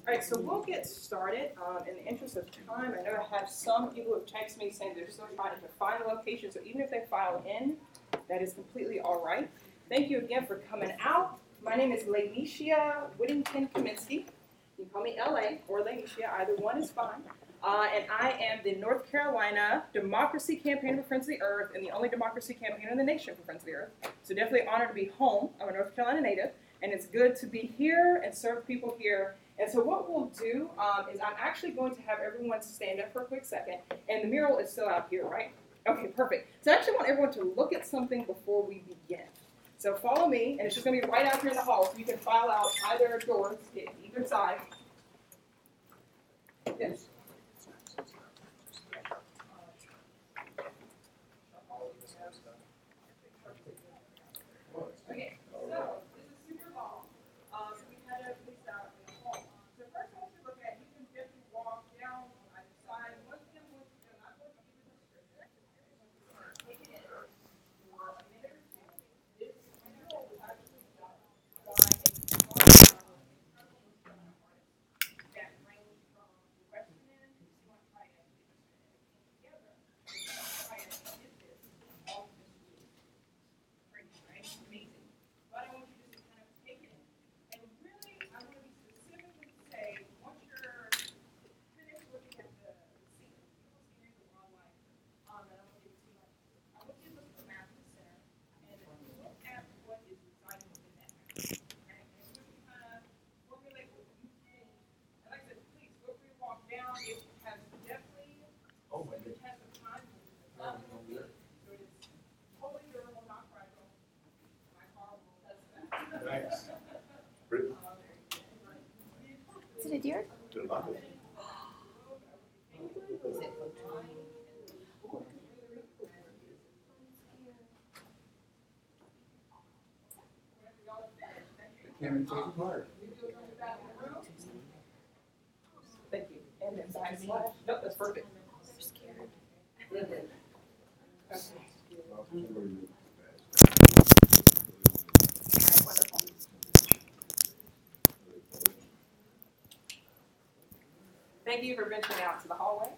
All right, so we'll get started. In the interest of time, I know I have some people who have texted me saying they're still trying to find the location, so even if they file in, that is completely all right. Thank you again for coming out. My name is Lanisha Whittington Kaminsky. You can call me LA or Lanisha, either one is fine. And I am the North Carolina Democracy Campaign for Friends of the Earth and the only democracy campaigner in the nation for Friends of the Earth. So definitely honored to be home. I'm a North Carolina native, and it's good to be here and serve people here. And so what we'll do is I'm actually going to have everyone stand up for a quick second. And the mural is still out here, right? Okay, perfect. So I actually want everyone to look at something before we begin. So follow me, and it's just going to be right out here in the hall, so you can file out either doors, either side. Yes. Okay, so this is super long. So we had to place out in the hall. So first I want you to look at, you can gently walk down on either side. Once again, I'm not going to give you the description. Take it in for a minute or two. This mural was actually done by a small that range from the Western end to the Ohio end. Together, try and get this all this week. Great, right? Amazing. But I want you to just kind of take it in. And really, I want to be specifically say, once you're finished looking at the scenery, the wildlife, I don't want you to see much. I want you to look at the map in the center and look at what is residing within that map. Okay? And really kind of formulate what you think. And like I said, please feel free to walk down. It has definitely the test of time. So it is totally durable, not fragile. My car will test that. Nice. Is it a deer? Can't even take it apart. Thank you. And then backslash. Nope, that's perfect. They're scared. Okay. Wonderful. Thank you for venturing out to the hallway.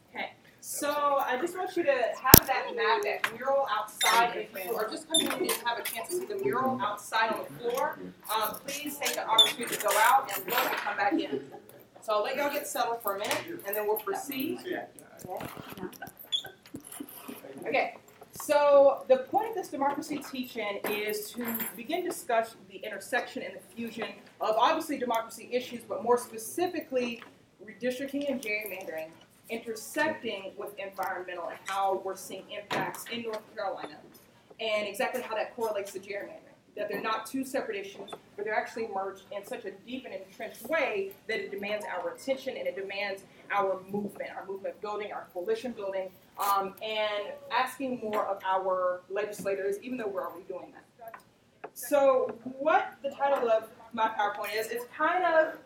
Okay. So I just want you to have that map, that mural outside. If you are just coming in and didn't have a chance to see the mural outside on the floor, please take the opportunity to go out and look and come back in. So I'll let y'all get settled for a minute, and then we'll proceed. Okay. So the point of this democracy teach-in is to begin to discuss the intersection and the fusion of obviously democracy issues, but more specifically redistricting and gerrymandering, intersecting with environmental and how we're seeing impacts in North Carolina, and exactly how that correlates to gerrymandering. That they're not two separate issues, but they're actually merged in such a deep and entrenched way that it demands our attention and it demands our movement building, our coalition building, and asking more of our legislators, even though we're already doing that. So what the title of my PowerPoint is, it's kind of,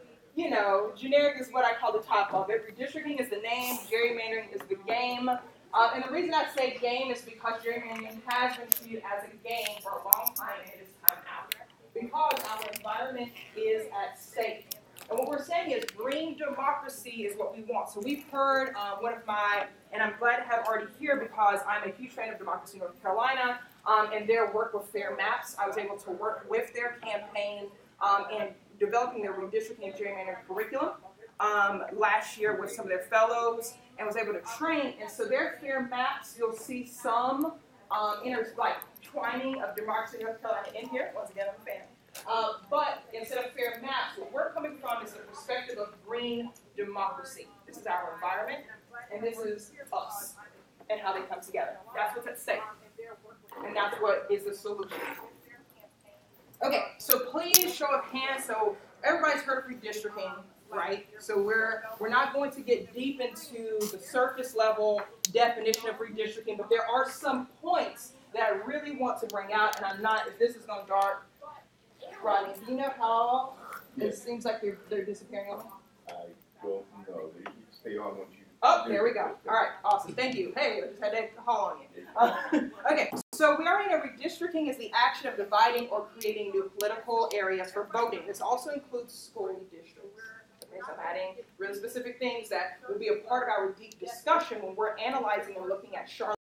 generic is what I call the top of it. Redistricting is the name, gerrymandering is the game. And the reason I say game is because gerrymandering has been viewed as a game for a long time, and it is time out. Because our environment is at stake. And what we're saying is green democracy is what we want. So we've heard one of my, and I'm glad to have already here because I'm a huge fan of Democracy North Carolina and their work with Fair Maps. I was able to work with their campaign in developing their redistricting and gerrymandering curriculum last year with some of their fellows and was able to train. And so their Fair Maps, you'll see some twining of Democracy North Carolina in here. Once again, I'm a fan. But instead of Fair Maps, what we're coming from is the perspective of green democracy. This is our environment, and this is us, and how they come together. That's what's at stake, and that's what is the solution. Okay, so please show of hands. So everybody's heard of redistricting, right? So we're not going to get deep into the surface level definition of redistricting, but there are some points that I really want to bring drawing out, and I'm not, if this is going dark, Rodney, do you know how it seems like they're disappearing on me? I don't know. They stay on once you. Oh, there we go. All right, awesome. Thank you. Hey, I just had to haul on you. Okay, so we already know redistricting is the action of dividing or creating new political areas for voting. This also includes school districts. Okay, so I'm adding really specific things that will be a part of our deep discussion when we're analyzing and looking at Charlotte.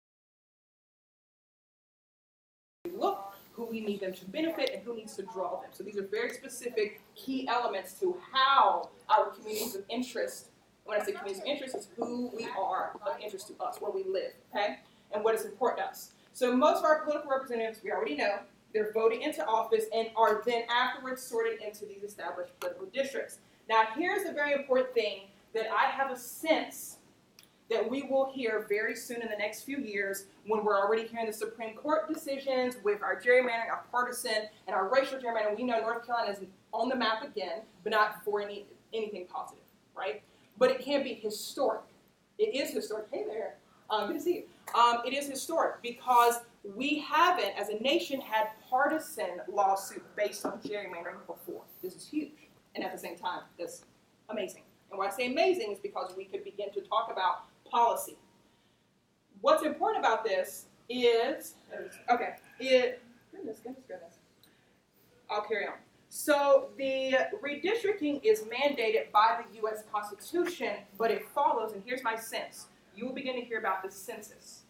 Look who we need them to benefit and who needs to draw them. So these are very specific key elements to how our communities of interest, when I say communities of interest, it's who we are of interest to us, where we live, okay, and what is important to us. So most of our political representatives, we already know, they're voted into office and are then afterwards sorted into these established political districts. Now here's a very important thing that I have a sense that we will hear very soon in the next few years when we're already hearing the Supreme Court decisions with our gerrymandering, our partisan, and our racial gerrymandering. We know North Carolina is on the map again, but not for anything positive, right? But it can be historic. It is historic. Hey there. Good to see you. It is historic because we haven't, as a nation, had partisan lawsuits based on gerrymandering before. This is huge. And at the same time, it's amazing. And why I say amazing is because we could begin to talk about policy. What's important about this is, goodness. I'll carry on. So the redistricting is mandated by the U.S. Constitution, but it follows, and here's my sense. You will begin to hear about the census.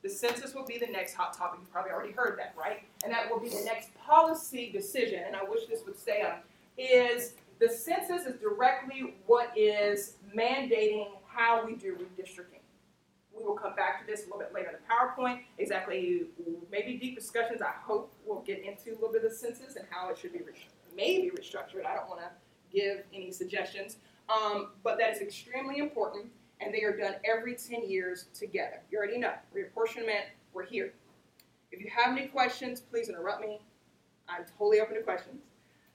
The census will be the next hot topic. You've probably already heard that, right? And that will be the next policy decision, and I wish this would stay on, is the census is directly what is mandating how we do redistricting. We will come back to this a little bit later in the PowerPoint. Exactly, maybe deep discussions, I hope we'll get into a little bit of the census and how it should be maybe restructured. I don't want to give any suggestions, but that is extremely important, and they are done every 10 years together. You already know, reapportionment, we're here. If you have any questions, please interrupt me. I'm totally open to questions.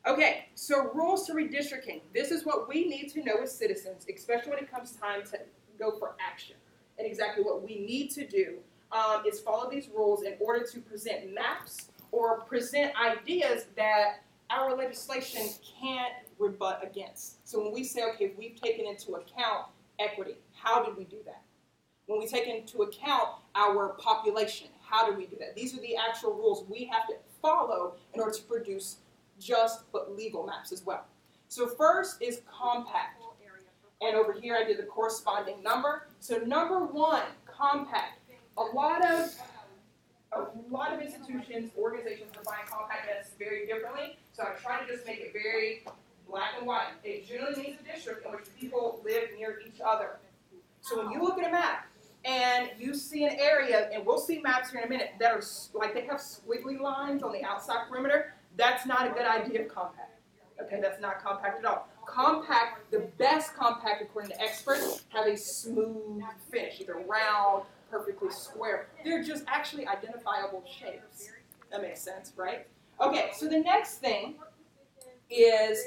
Okay, so rules to redistricting. This is what we need to know as citizens, especially when it comes time to go for action. And exactly what we need to do is follow these rules in order to present maps or present ideas that our legislation can't rebut against. So when we say, okay, we've taken into account equity, how did we do that? When we take into account our population, how do we do that? These are the actual rules we have to follow in order to produce just but legal maps as well. So first is compact. And over here I did the corresponding number. So number one, compact. A lot of institutions, organizations define compactness very differently. So I try to just make it very black and white. It generally means a district in which people live near each other. So when you look at a map and you see an area, and we'll see maps here in a minute, that are like they have squiggly lines on the outside perimeter, that's not a good idea of compact. Okay, that's not compact at all. Compact, the best compact according to experts, have a smooth finish, either round, perfectly square. They're just actually identifiable shapes. That makes sense, right? Okay, so the next thing is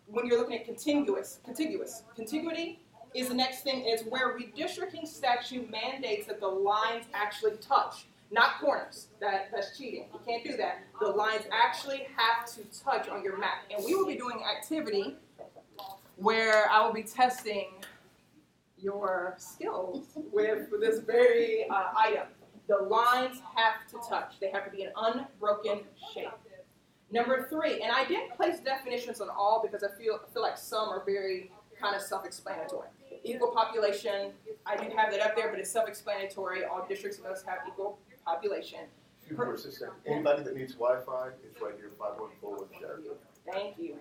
when you're looking at contiguous. Contiguity is the next thing, is where redistricting statute mandates that the lines actually touch. Not corners. That's cheating. You can't do that. The lines actually have to touch on your map. And we will be doing activity where I will be testing your skills with this very item. The lines have to touch. They have to be an unbroken shape. Number three, and I didn't place definitions on all because I feel like some are very kind of self-explanatory. Equal population, I do have that up there, but it's self-explanatory. All districts must have equal population. Anybody that needs Wi-Fi, it's right here, 5141 Sheridan. Thank you.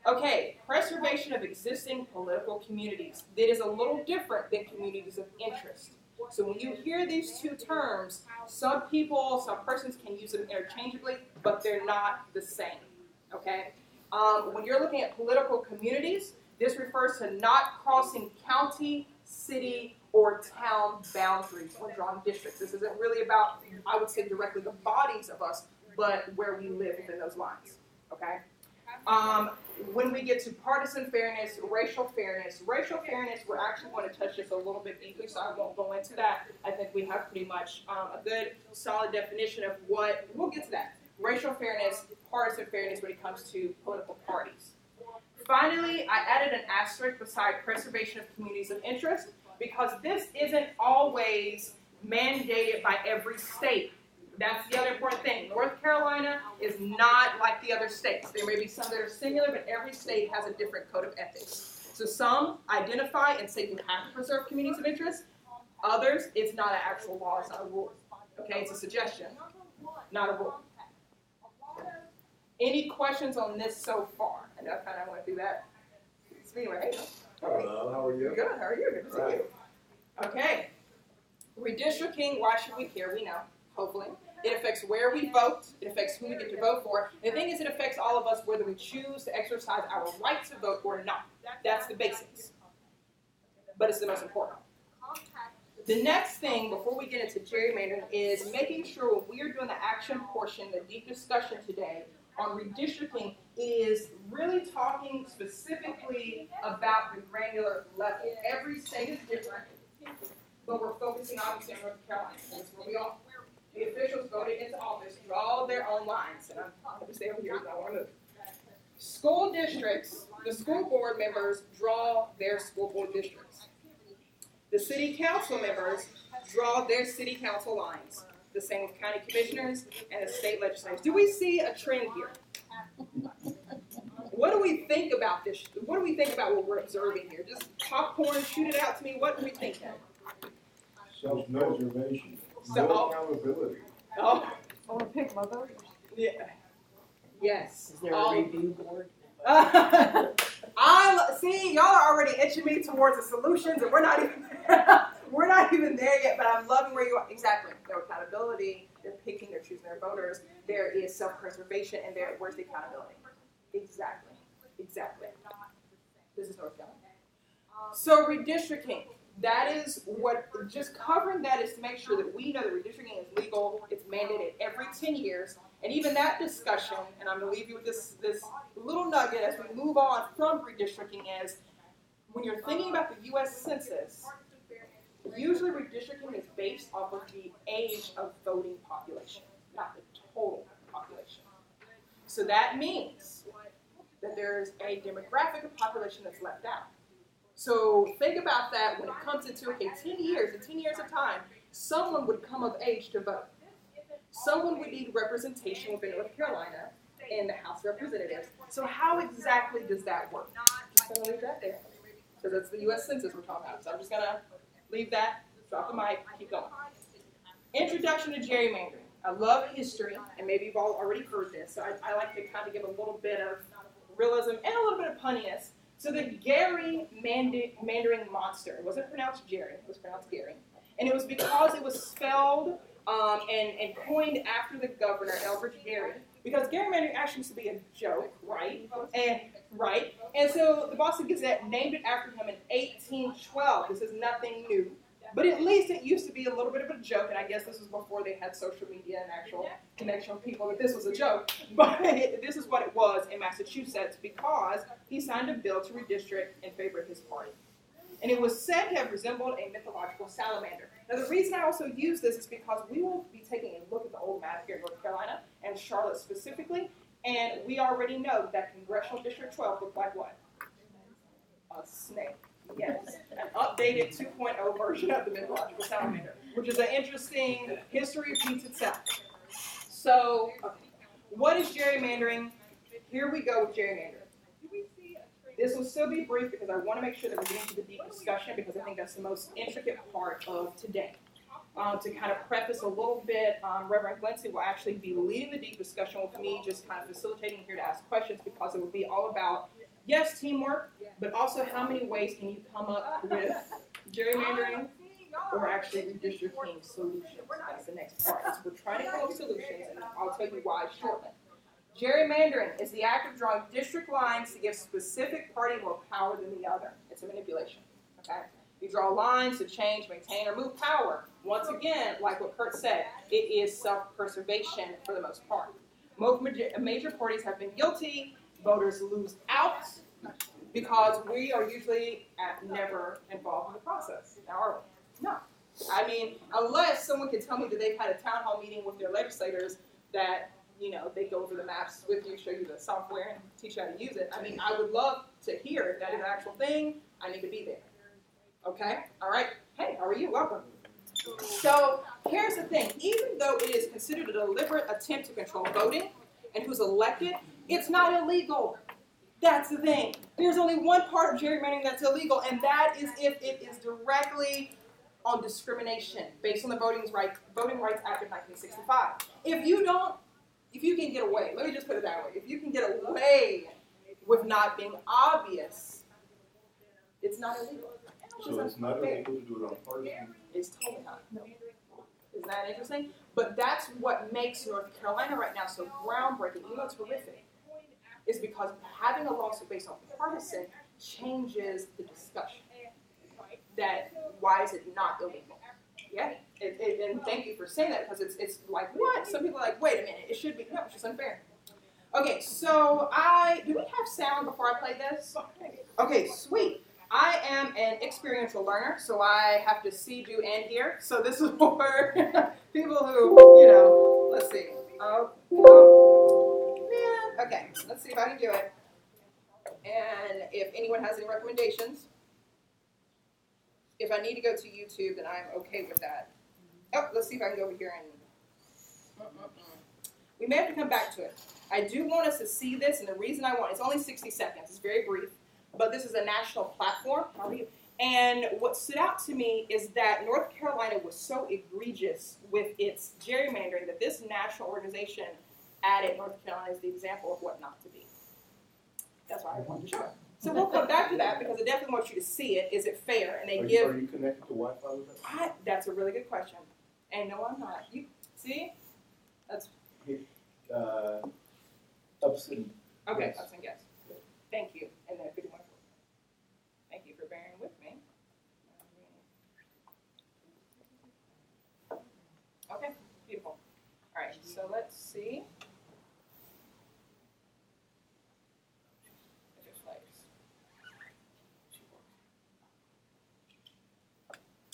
Okay, preservation of existing political communities. That is a little different than communities of interest. So when you hear these two terms, some people, some persons can use them interchangeably, but they're not the same. Okay? When you're looking at political communities, this refers to not crossing county, city, or town boundaries when drawing districts. This isn't really about, I would say, directly the bodies of us, but where we live within those lines. Okay? When we get to partisan fairness, racial fairness, we're actually going to touch this a little bit deeply, so I won't go into that. I think we have pretty much a good, solid definition of what, we'll get to that. racial fairness, partisan fairness when it comes to political parties. Finally, I added an asterisk beside preservation of communities of interest because this isn't always mandated by every state. That's the other important thing. North Carolina is not like the other states. There may be some that are similar, but every state has a different code of ethics. So some identify and say you have to preserve communities of interest. Others, it's not an actual law, it's not a rule. Okay, it's a suggestion, not a rule. Any questions on this so far? I know I kind of went through that. Anyway, Hello, how are you? good. How are you? Good to see you. Okay. Redistricting, why should we care? We know, hopefully. It affects where we vote. It affects who we get to vote for. And the thing is, it affects all of us whether we choose to exercise our right to vote or not. That's the basics. But it's the most important. The next thing, before we get into gerrymandering, is making sure when we are doing the action portion, the deep discussion today on redistricting, is really talking specifically about the granular level. Every state is different, but we're focusing obviously on North Carolina. That's where we are. The officials voted into office, draw their own lines, and I'm going to stay over here because I want to move. School districts, the school board members draw their school board districts. The city council members draw their city council lines. The same with county commissioners and the state legislators. Do we see a trend here? What do we think about this? What do we think about what we're observing here? Just popcorn, shoot it out to me. What do we think of? Self-preservation. So, No accountability. Oh, I want to pick my voters. yeah. Yes. Is there a review board? See, y'all are already itching me towards the solutions, and we're not even there yet. But I'm loving where you are. Exactly. No accountability. They're picking. They're choosing their voters. There is self-preservation, and where's the accountability? Exactly. This is North Carolina. So redistricting. That is what. Just covering that is to make sure that we know that redistricting is legal. It's mandated every 10 years. And even that discussion, and I'm going to leave you with this little nugget as we move on from redistricting, is when you're thinking about the U.S. Census, usually redistricting is based off of the age of voting population, not the total population. So that means that there's a demographic of population that's left out. So think about that when it comes into, okay, 10 years, in 10 years of time, someone would come of age to vote. Someone would need representation within North Carolina in the House of Representatives. So how exactly does that work? Just going to leave that there. So that's the U.S. Census we're talking about. So I'm just going to leave that, drop the mic, keep going. Introduction to gerrymandering. I love history, and maybe you've all already heard this, so I like to kind of give a little bit of realism and a little bit of punniness. So the gerrymandering monster, it wasn't pronounced Jerry, it was pronounced Gary. And it was because it was spelled and coined after the governor, Elbridge Gerry, because gerrymandering actually used to be a joke, right? And so the Boston Gazette named it after him in 1812. This is nothing new. But at least it used to be a little bit of a joke, and I guess this was before they had social media and actual connection with people, that this was a joke. But this is what it was in Massachusetts because he signed a bill to redistrict in favor of his party. And it was said to have resembled a mythological salamander. Now, the reason I also use this is because we will be taking a look at the old map here in North Carolina, and Charlotte specifically, and we already know that Congressional District 12 looked like what? A snake. Yes, an updated 2.0 version of the mythological salamander, which is an interesting, history repeats itself. So, what is gerrymandering? Here we go with gerrymandering. This will still be brief because I want to make sure that we're getting to the deep discussion because I think that's the most intricate part of today. To kind of preface a little bit, Reverend Glency will actually be leading the deep discussion with me, just kind of facilitating here to ask questions because it will be all about, yes, teamwork, but also how many ways can you come up with gerrymandering or actually redistricting solutions. That's the next part. So we're trying to come up with solutions, and I'll tell you why shortly. Gerrymandering is the act of drawing district lines to give specific party more power than the other. It's a manipulation. Okay? You draw lines to change, maintain, or move power. Once again, like what Kurt said, it is self-preservation for the most part. Most major parties have been guilty. Voters lose out because we are usually never involved in the process. Now, are we? No. I mean, unless someone can tell me that they've had a town hall meeting with their legislators that you know, they go over the maps with you, show you the software, and teach you how to use it. I mean, I would love to hear if that is an actual thing. I need to be there. Okay? All right. Hey, how are you? Welcome. So here's the thing. Even though it is considered a deliberate attempt to control voting and who's elected, it's not illegal. That's the thing. There's only one part of gerrymandering that's illegal, and that is if it is directly on discrimination based on the Voting Rights Act of 1965. If you can get away, let me just put it that way, if you can get away with not being obvious, it's not illegal. So it's not illegal to do it on partisan? It's totally not. No. Isn't that interesting? But that's what makes North Carolina right now so groundbreaking, even though it's horrific, is because having a lawsuit based on partisan changes the discussion. That why is it not illegal? Yeah, and thank you for saying that, because it's like, what? Some people are like, wait a minute, it should be. No, it's just unfair. Okay, so do we have sound before I play this? Okay, sweet. I am an experiential learner, so I have to see, do, and hear. So this is for people who, you know, let's see. Oh, man. Okay, let's see if I can do it. And if anyone has any recommendations. If I need to go to YouTube, then I'm okay with that. Oh, let's see if I can go over here and... We may have to come back to it. I do want us to see this, and the reason I want... It's only 60 seconds. It's very brief. But this is a national platform. How are you? And what stood out to me is that North Carolina was so egregious with its gerrymandering that this national organization added North Carolina as the example of what not to be. That's why I wanted to show it. So we'll come back to that because I definitely want you to see it. Is it fair? And they Are you connected to Wi-Fi with that? That's a really good question. And no, I'm not. You see? That's Ups and okay. yes. Ups and yes. Thank you. And then 51. Thank you for bearing with me. Okay. Beautiful. All right. So let's see.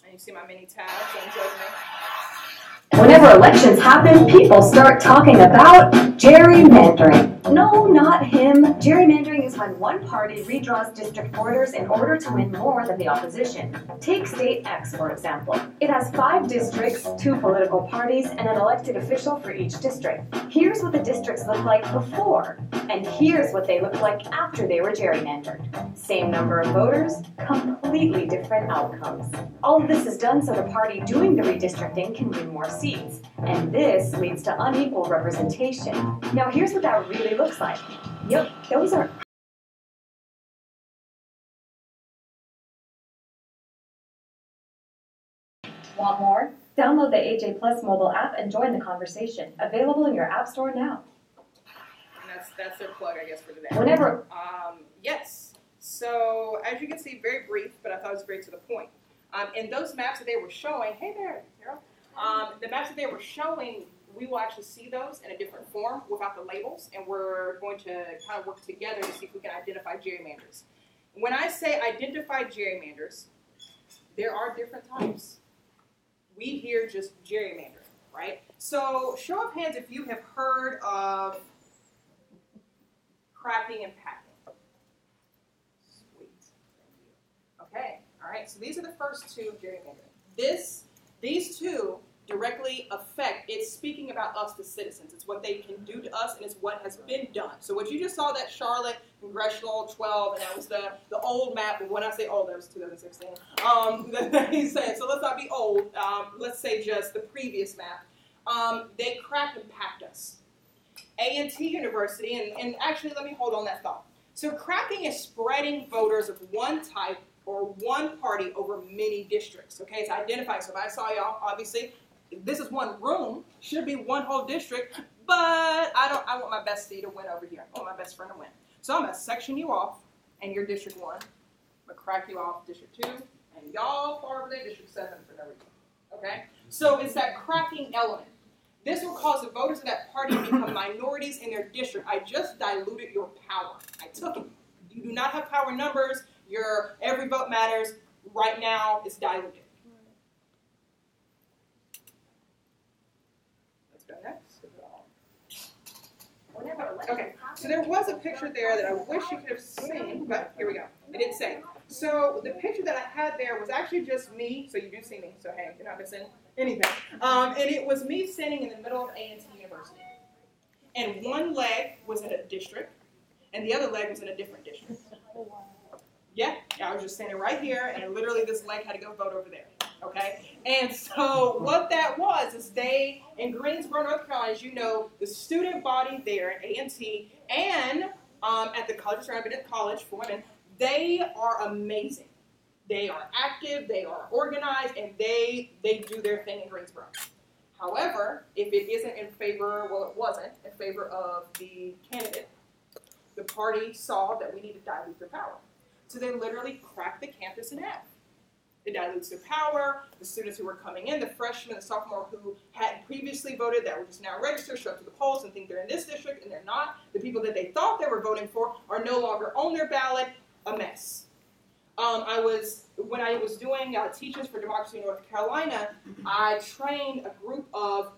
And you see my mini tabs, don't judge me. Whenever elections happen, people start talking about gerrymandering. No, not him. Gerrymandering is when one party redraws district borders in order to win more than the opposition. Take State X, for example. It has 5 districts, 2 political parties, and an elected official for each district. Here's what the districts look like before, and here's what they look like after they were gerrymandered. Same number of voters, completely different outcomes. All of this is done so the party doing the redistricting can win more seats, and this leads to unequal representation. Now here's what that really looks like. Yep, those are... Want more? Download the AJ Plus mobile app and join the conversation. Available in your app store now. And that's their plug, I guess, for today. Whenever... Yes. So, as you can see, very brief, but I thought it was very to the point. In those maps that they were showing, hey there, Carol. The maps that they were showing, we will actually see those in a different form without the labels, and we're going to kind of work together to see if we can identify gerrymanders. When I say identify gerrymanders, there are different types. We hear just gerrymandering, right? So show of hands if you have heard of cracking and packing. Sweet. Okay, all right, so these are the first 2 of gerrymandering. These 2 directly affect, it's speaking about us, the citizens. It's what they can do to us, and it's what has been done. So what you just saw, that Charlotte Congressional 12, and that was the old map, and when I say old, that was 2016, that he said. So let's not be old, let's say just the previous map. They cracked and packed us. A&T University, and actually let me hold on that thought. So cracking is spreading voters of one type or one party over many districts. Okay, it's identifying. So if I saw y'all, obviously, this is one room, should be one whole district, but I want my bestie to win over here. I want my best friend to win. So I'm going to section you off, and you're District 1. I'm going to crack you off District 2, and y'all far over there, District 7 for no reason. Okay? So it's that cracking element. This will cause the voters of that party to become minorities in their district. I just diluted your power. I took it. You do not have power numbers. Your every vote matters. Right now, it's diluted. Let's go next. Okay, so there was a picture there that I wish you could have seen, but here we go. It didn't say. So the picture that I had there was actually just me, so you do see me, so hey, you're not missing anything. And it was me standing in the middle of A&T University. And one leg was in a district, and the other leg was in a different district. Yeah, I was just standing right here, and literally this leg had to go vote over there. Okay, and so what that was is they, in Greensboro, North Carolina, as you know, the student body there at A&T and at the colleges where I've been at college for women, they are amazing. They are active, they are organized, and they do their thing in Greensboro. However, if it isn't in favor, well, it wasn't in favor of the candidate, the party saw that we need to dilute their power. So they literally cracked the campus in half. It dilutes their power. The students who were coming in, the freshmen, the sophomore who had previously voted that were just now registered, show up to the polls and think they're in this district and they're not. The people that they thought they were voting for are no longer on their ballot. A mess. When I was doing Teachers for Democracy in North Carolina, I trained a group of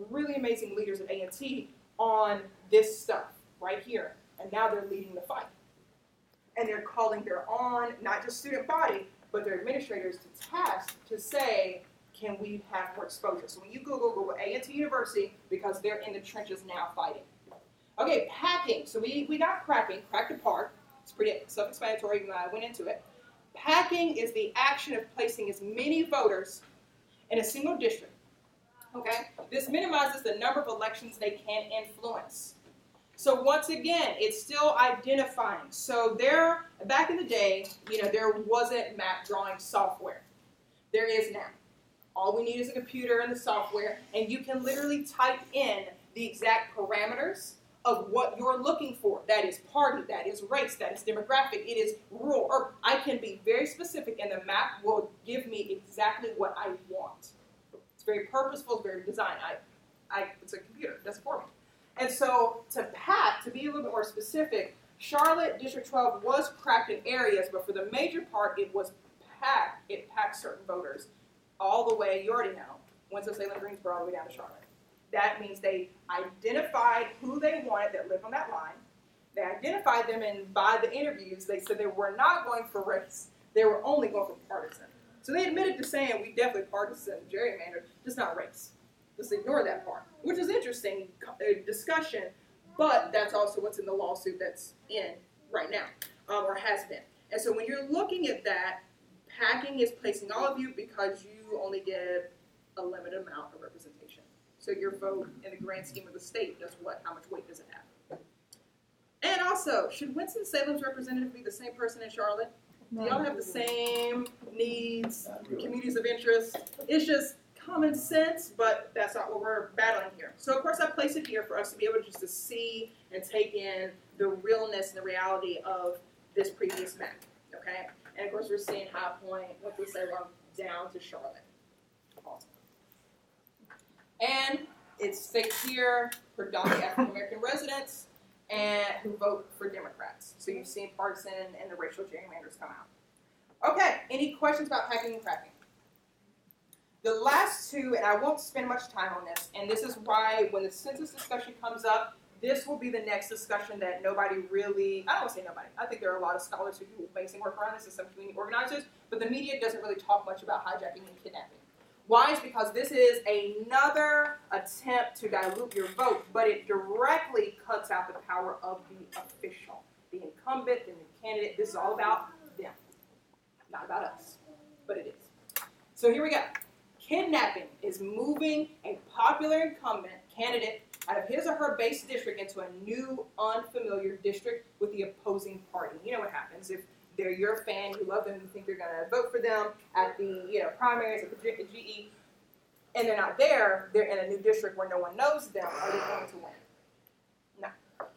really amazing leaders at A&T on this stuff right here. And now they're leading the fight. And they're calling their own, not just student body, but their administrators to task to say, can we have more exposure? So when you Google A&T University, because they're in the trenches now fighting. Okay, packing. So we got cracking, cracked apart. It's pretty self-explanatory even though I went into it. Packing is the action of placing as many voters in a single district. Okay? This minimizes the number of elections they can influence. So once again, it's still identifying. So back in the day, there wasn't map drawing software. There is now. All we need is a computer and the software, and you can literally type in the exact parameters of what you're looking for. That is party, that is race, that is demographic, it is rural. Or I can be very specific, and the map will give me exactly what I want. It's very purposeful, it's very designed. It's a computer, it does it for me. And so to be a little bit more specific, Charlotte District 12 was cracked in areas, but for the major part, it was packed. It packed certain voters all the way, you already know, Winston-Salem, Greensboro, all the way down to Charlotte. That means they identified who they wanted that lived on that line. They identified them, and by the interviews, they said they were not going for race. They were only going for partisan. So they admitted to saying, we definitely partisan gerrymander, just not race. Just ignore that part, which is interesting discussion, but that's also what's in the lawsuit that's in right now, or has been. And so when you're looking at that, packing is placing all of you because you only get a limited amount of representation. So your vote in the grand scheme of the state does what? How much weight does it have? And also, should Winston-Salem's representative be the same person in Charlotte? Do y'all have the same needs, communities of interest? It's just common sense, but that's not what we're battling here. So of course I place it here for us to be able just to see and take in the realness and the reality of this previous map, okay? And of course we're seeing High Point, Winston-Salem, down to Charlotte. Awesome. And it states here predominantly African-American residents and who vote for Democrats. So you've seen partisan and the racial gerrymanders come out. Okay, any questions about packing and cracking? The last two, and I won't spend much time on this, and this is why when the census discussion comes up, this will be the next discussion that nobody really, I don't want to say nobody, I think there are a lot of scholars who do amazing work around this and some community organizers, but the media doesn't really talk much about hijacking and kidnapping. Why? Is because this is another attempt to dilute your vote, but it directly cuts out the power of the official, the incumbent, the new candidate. This is all about them, not about us, but it is. So here we go. Kidnapping is moving a popular incumbent candidate out of his or her base district into a new, unfamiliar district with the opposing party. You know what happens if they're your fan, you love them, you think you're going to vote for them at the primaries at the GE, and they're not there. They're in a new district where no one knows them. Are they going to win? No,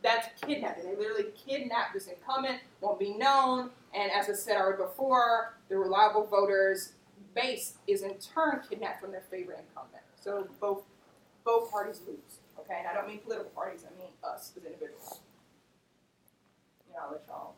that's kidnapping. They literally kidnap this incumbent, won't be known, and as I said already before, the reliable voters base is in turn kidnapped from their favorite incumbent. So both parties lose. Okay, and I don't mean political parties, I mean us as individuals. I'll let y'all.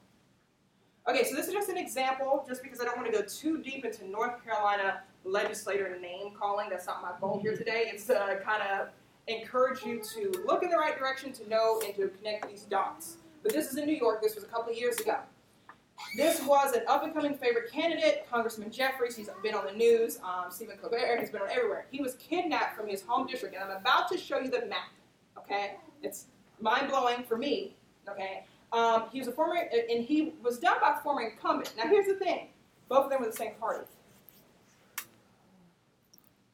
Okay, so this is just an example, just because I don't want to go too deep into North Carolina legislator name calling. That's not my goal here today. It's kind of encourage you to look in the right direction to know and to connect these dots. But this is in New York. This was a couple of years ago. This was an up-and-coming favorite candidate, Congressman Jeffries. He's been on the news. Stephen Colbert, he's been on everywhere. He was kidnapped from his home district, and I'm about to show you the map, okay? It's mind-blowing for me, okay? He was a former, and he was done by a former incumbent. Now, here's the thing. Both of them were the same party.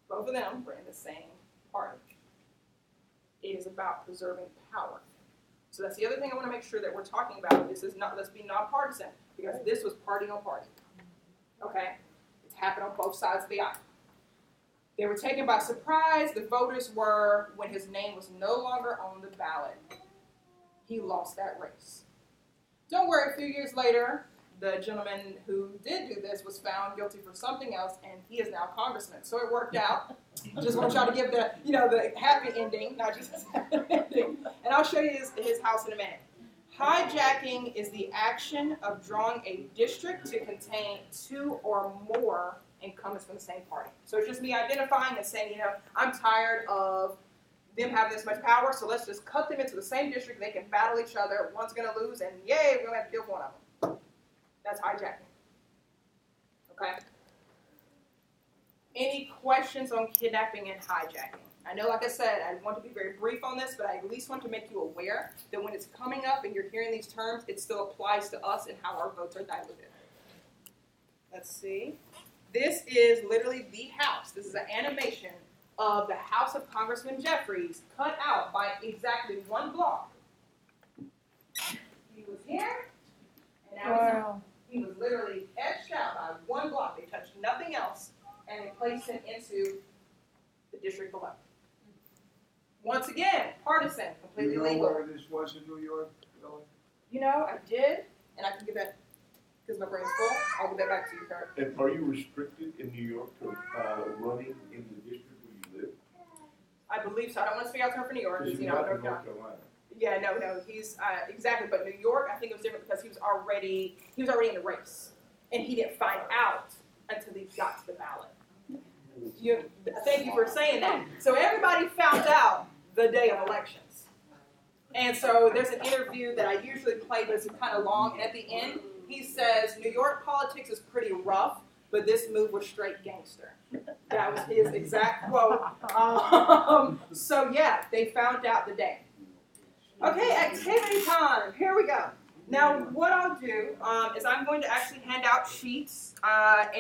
Both of them were in the same party. It is about preserving power. So that's the other thing I want to make sure that we're talking about. This is not, let's be nonpartisan, because this was party on party. Okay? It happened on both sides of the aisle. They were taken by surprise. The voters were, when his name was no longer on the ballot, he lost that race. Don't worry, a few years later, the gentleman who did do this was found guilty for something else, and he is now congressman. So it worked out. Just want y'all to give the, the happy ending, not just the happy ending. And I'll show you his house in a minute. Hijacking is the action of drawing a district to contain two or more incumbents from the same party. So it's just me identifying and saying, I'm tired of them having this much power, so let's just cut them into the same district. They can battle each other. One's going to lose, and yay, we're going to have to deal with one of them. That's hijacking. Okay? Any questions on kidnapping and hijacking? I know, like I said, I want to be very brief on this, but I at least want to make you aware that when it's coming up and you're hearing these terms, it still applies to us and how our votes are diluted. Let's see. This is literally the house. This is an animation of the house of Congressman Jeffries cut out by exactly one block. He was here, and now he's not. He was literally etched out by one block. They touched nothing else, and they placed him into the district below. Once again, partisan, completely legal. Do you know where this was in New York, Billy? I did, and I can give that, because my brain's full, I'll give that back to you, Kurt. And are you restricted in New York to running in the district where you live? I believe so. I don't want to speak out for New York, Because because, you're not in no. North Carolina. Yeah, no, he's, exactly, but New York, I think it was different because he was already in the race, and he didn't find out until he got to the ballot. Thank you for saying that. So everybody found out the day of elections. And so there's an interview that I usually play, but it's kind of long, and at the end, he says, New York politics is pretty rough, but this move was straight gangster. That was his exact quote. So yeah, they found out the day. Okay, activity time. Here we go. Now, what I'll do is I'm going to actually hand out sheets. Let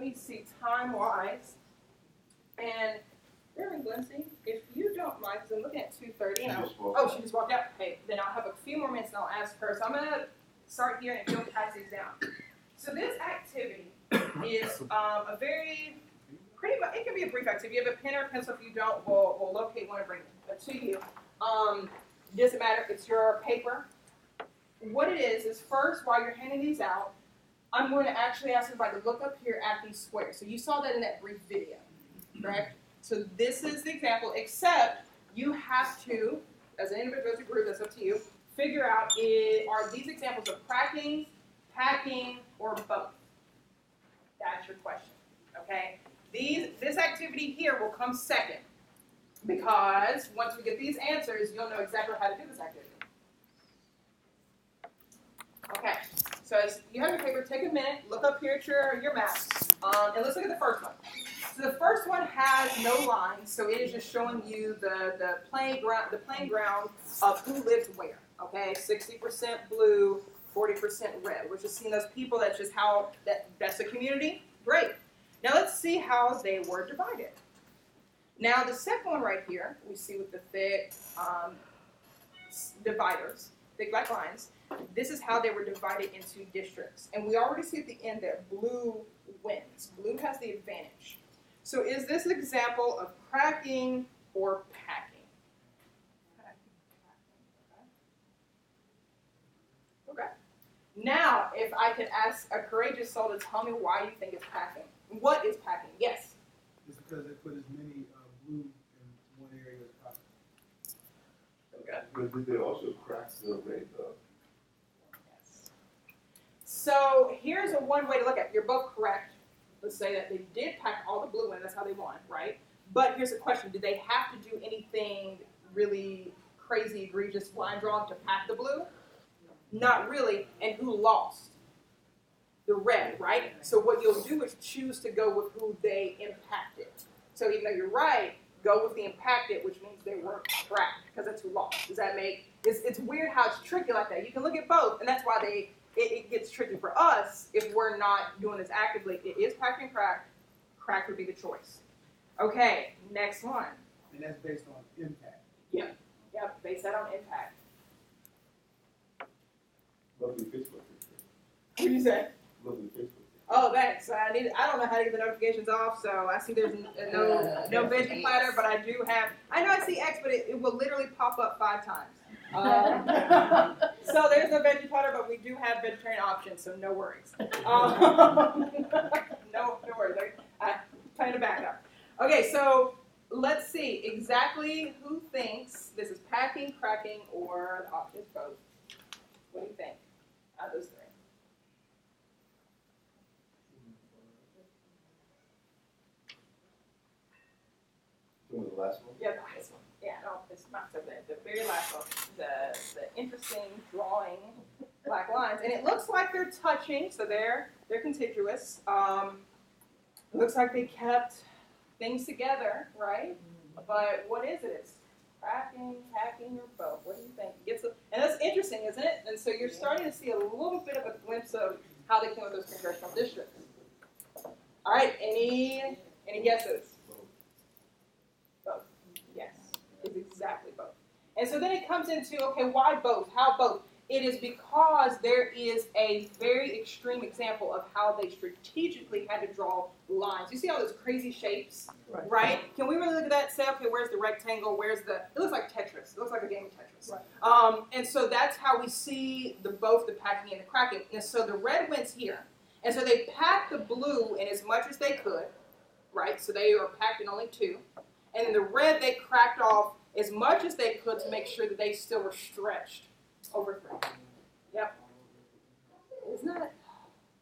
me see, time-wise. And, really, Lindsay, if you don't mind, because I'm looking at 2:30. She just walked out. Okay, then I'll have a few more minutes and I'll ask her. So I'm going to start here and don't pass these down. So this activity is a very... Pretty much, it can be a brief activity. You have a pen or a pencil. If you don't, we'll locate one and bring it to you. Doesn't matter. It's your paper. What it is first, while you're handing these out, I'm going to actually ask everybody to look up here at these squares. So you saw that in that brief video, correct? So this is the example, except you have to, as an individual, as a group, that's up to you, figure out, are these examples of cracking, packing, or both? That's your question, okay? This activity here will come second, because once we get these answers, you'll know exactly how to do this activity. Okay, so as you have your paper, take a minute, look up here at your map, and let's look at the first one. So the first one has no lines, so it is just showing you the plain ground of who lived where. Okay, 60% blue, 40% red. We're just seeing those people. That's just how that's the community. Great. Now let's see how they were divided. Now the second one right here, we see with the thick dividers, thick black lines. This is how they were divided into districts. And we already see at the end that blue wins. Blue has the advantage. So is this an example of cracking or packing? Okay. Now, if I could ask a courageous soul to tell me why you think it's packing. What is packing? Yes? It's because they put as many blue in one area as possible. Okay. But did they also crack the red up? Yes. So here's one way to look at it. You're both correct. Let's say that they did pack all the blue in. That's how they won, right? But here's the question: did they have to do anything really crazy, egregious line drawing to pack the blue? Not really. And who lost? The red, right? So what you'll do is choose to go with who they impacted. So even though you're right, go with the impacted, which means they weren't tracked, because that's who lost. Does that make, it's weird how it's tricky like that. You can look at both, and that's why it gets tricky for us if we're not doing this actively. It is packed and cracked. Cracked would be the choice. Okay, next one. And that's based on impact. Yep, base that on impact. Lovely Facebook. What do you say? Lovely Facebook. Oh, thanks. I don't know how to get the notifications off, so I see there's no veggie platter, but I do have. I know I see X, but it will literally pop up 5 times. So there's no veggie platter, but we do have vegetarian options, so no worries. No worries. I'm trying to back up. Okay, so let's see exactly who thinks this is packing, cracking, or the options both. What do you think out of those 3? Doing the last one? Yeah, the last one. Yeah, no, it's not so bad. The very last one, the interesting drawing black lines, and it looks like they're touching, so they're contiguous. It looks like they kept things together, right? But what is it? It's cracking, packing, or both. What do you think? And that's interesting, isn't it? And so you're starting to see a little bit of a glimpse of how they came with those congressional districts. All right, any guesses? Both. Yes, it's exactly both. And so then it comes into, okay, why both? How both? It is because there is a very extreme example of how they strategically had to draw lines. You see all those crazy shapes, right? Can we really look at that and say, okay, where's the rectangle? Where's the, it looks like Tetris. It looks like a game of Tetris. Right. And so that's how we see both the packing and the cracking. And so the red wins here. And so they packed the blue in as much as they could, right? So they were packed in only 2. And in the red, they cracked off as much as they could to make sure that they still were stretched over 3. Yep. Isn't that?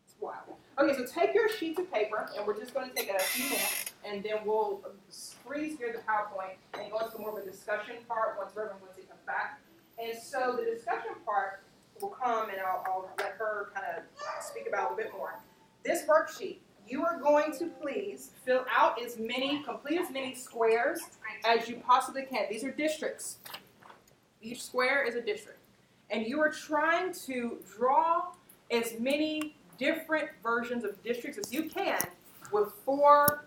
It's wild. Okay, so take your sheets of paper, and we're just going to take a few minutes, and then we'll freeze here the PowerPoint and go into more of a discussion part once Reverend Lindsay comes back. And so the discussion part will come, and I'll let her kind of speak about it a bit more. This worksheet, you are going to please fill out complete as many squares as you possibly can. These are districts. Each square is a district. And you are trying to draw as many different versions of districts as you can with 4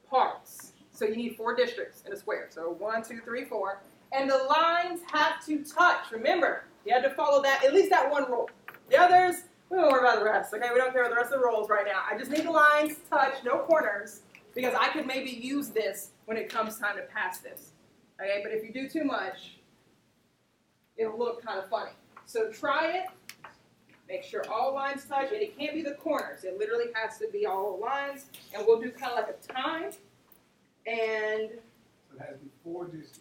parts. So you need 4 districts in a square. So 1, 2, 3, 4. And the lines have to touch. Remember, you have to follow that, at least that one rule. The others, we don't worry about the rest, okay? We don't care about the rest of the rules right now. I just need the lines to touch, no corners, because I could maybe use this when it comes time to pass this. Okay, but if you do too much, it'll look kind of funny. So try it. Make sure all lines touch, and it can't be the corners. It literally has to be all the lines, and we'll do kind of like a time. And So it has to be 4 districts.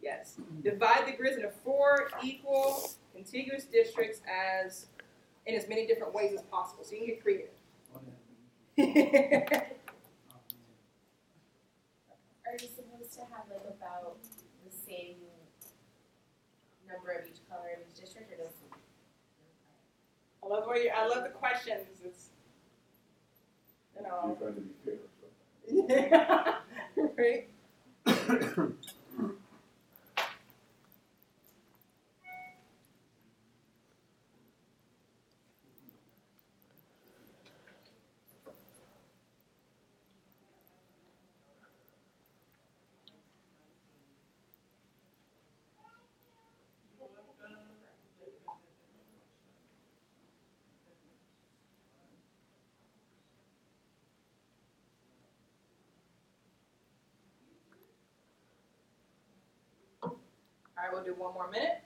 Yes. Divide the grids into 4 equal contiguous districts in as many different ways as possible, so you can get creative. Are you supposed to have like about the same number of each color in each district, or does I love the questions. It's, you know. You're trying to be fair. Yeah. Right. All right, we'll do one more minute.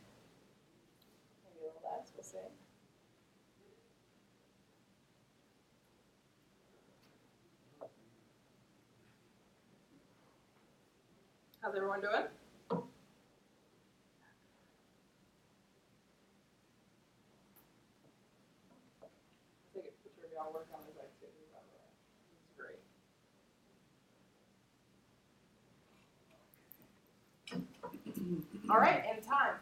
Maybe a little less, we'll see. How's everyone doing? Take a picture of y'all working on these activities, by the way. It's great. All right, and time.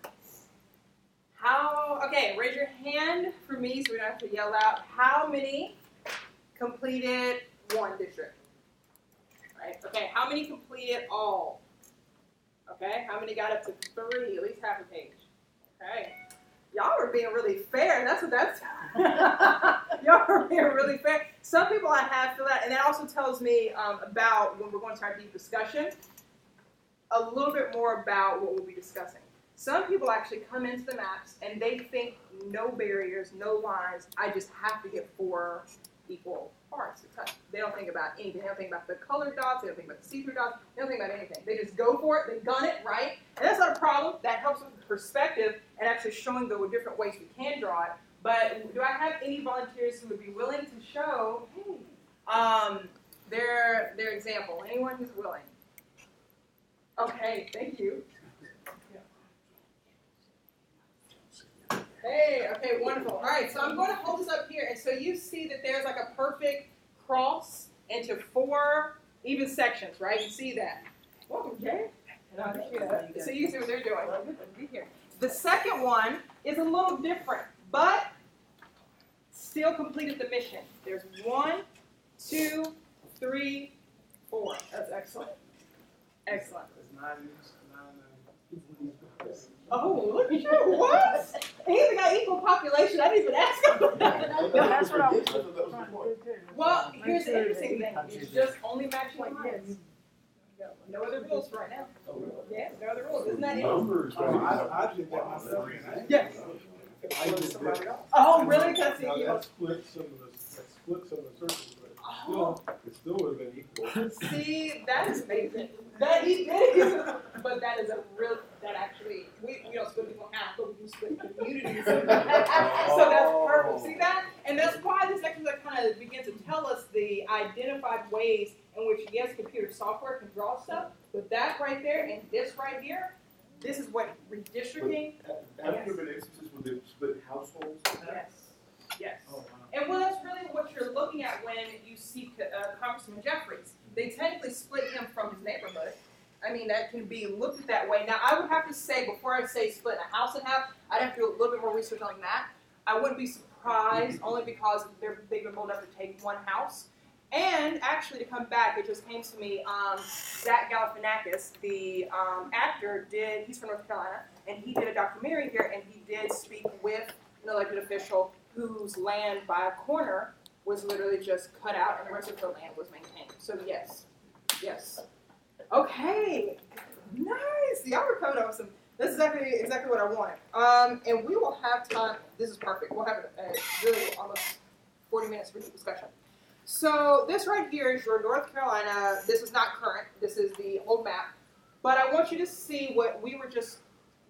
Okay, raise your hand for me so we don't have to yell out. How many completed one district? Right, okay, how many completed all? Okay, how many got up to 3, at least half a page? Okay, y'all are being really fair. That's what that's. Y'all are being really fair. Some people I have fill out, and that also tells me about when we're going to our deep discussion, a little bit more about what we'll be discussing. Some people actually come into the maps and they think no barriers, no lines. I just have to get 4 equal parts to touch. They don't think about anything. They don't think about the colored dots. They don't think about the see-through dots. They don't think about anything. They just go for it. They gun it, right? And that's not a problem. That helps with perspective and actually showing the different ways we can draw it. But do I have any volunteers who would be willing to show their example? Anyone who's willing? Okay, thank you. Hey, okay, wonderful. All right, so I'm going to hold this up here, and so you see that there's like a perfect cross into 4 even sections, right? You see that. Welcome, Jay. So you see what they're doing. Good to be here. The second one is a little different, but still completed the mission. There's 1, 2, 3, 4. That's excellent. Excellent. Oh, look at you. What? He's got equal population. I didn't even ask him. That's what I was trying to do too. Well, here's the interesting thing. It's just only matching lines. No other rules for right now. Yeah, no other rules. Isn't that interesting? I did that myself. Yes. I did that. Oh, really? Can I see you? That split some of the circles, but it still would have been equal. See, that is amazing. That he did. But that is a real, that actually, we don't split people in half, but we do split communities. So that's perfect. See that? And that's why this actually kind of begins to tell us the identified ways in which, yes, computer software can draw stuff, but that right there and this right here, this is what redistricting. Have there been instances where they've split households? Yes. Yes. And well, that's really what you're looking at when you see Congressman Jeffries. They technically split him from his neighborhood. I mean, that can be looked at that way. Now, I would have to say, before I say split a house in half, I'd have to do a little bit more research on that. I wouldn't be surprised, only because they've been bold enough to take one house. And actually, to come back, it just came to me, Zach Galifianakis, the actor, he's from North Carolina, and he did a documentary here, and he did speak with an elected official whose land by a corner was literally just cut out, and the rest of the land was maintained. So yes, yes. Okay, nice. Y'all were coming up with some. This is exactly what I wanted. And we will have time. This is perfect. We'll have really almost 40 minutes for the discussion. So this right here is your North Carolina. This is not current. This is the old map. But I want you to see what we were just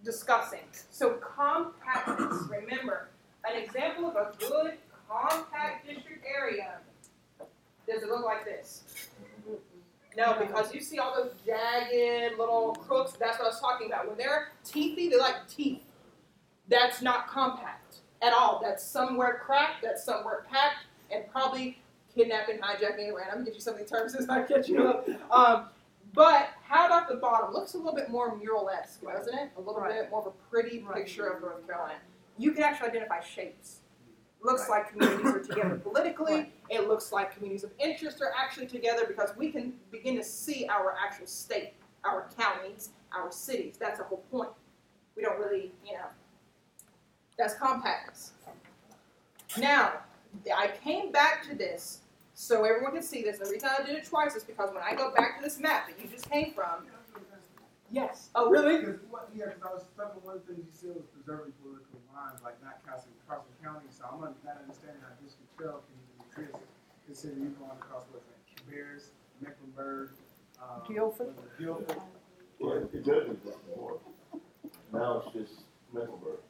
discussing. So compactness. Remember, an example of a good compact district area. Does it look like this? No, because you see all those jagged little crooks. That's what I was talking about. When they're teethy, they're like teeth. That's not compact at all. That's somewhere cracked. That's somewhere packed, and probably kidnapping, hijacking, and I'm gonna get you some of the terms as I catch you up. But how about the bottom? Looks a little bit more mural-esque, doesn't it? A little bit more of a pretty picture of North Carolina. You can actually identify shapes. Looks like communities are together politically. It looks like communities of interest are actually together because we can begin to see our actual state, our counties, our cities. That's the whole point. We don't really, that's compactness. Now, I came back to this so everyone can see this. The reason I did it twice is because when I go back to this map that you just came from, yes. Oh, really? Because I was stuck on one thing you said was preserving political lines, like not crossing county. So I'm not understanding how District 12 can even exist, considering you're going across what's like Cabarrus, Mecklenburg, Guilford. Well, it does exist more. Now it's just Mecklenburg.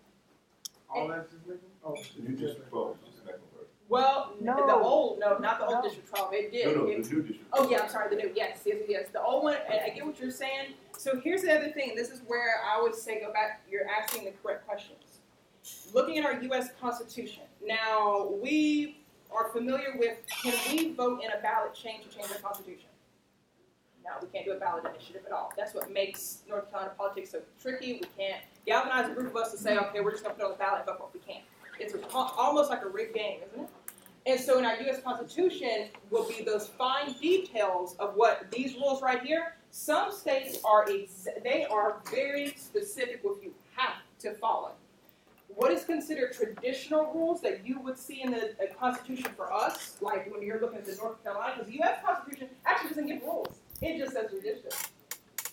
All that's just Mecklenburg? Oh, The new District 12 is just Mecklenburg. Well, No. not the old District 12. It did. No, the new District. Oh, yeah, I'm sorry, the new, yes. The old one, and I get what you're saying. So here's the other thing. This is where I always say go back, you're asking the correct questions. Looking at our U.S. Constitution. Now, we are familiar with, can we vote in a ballot change to change our Constitution? No, we can't do a ballot initiative at all. That's what makes North Carolina politics so tricky. We can't galvanize a group of us to say, okay, we're just going to put it on the ballot, but we can't. It's almost like a rigged game, isn't it? And so in our U.S. Constitution will be those fine details of what these rules right here. Some states are very specific with you have to follow. What is considered traditional rules that you would see in the Constitution for us, like when you're looking at the North Carolina, because the U.S. Constitution actually doesn't give rules. It just says redistricting.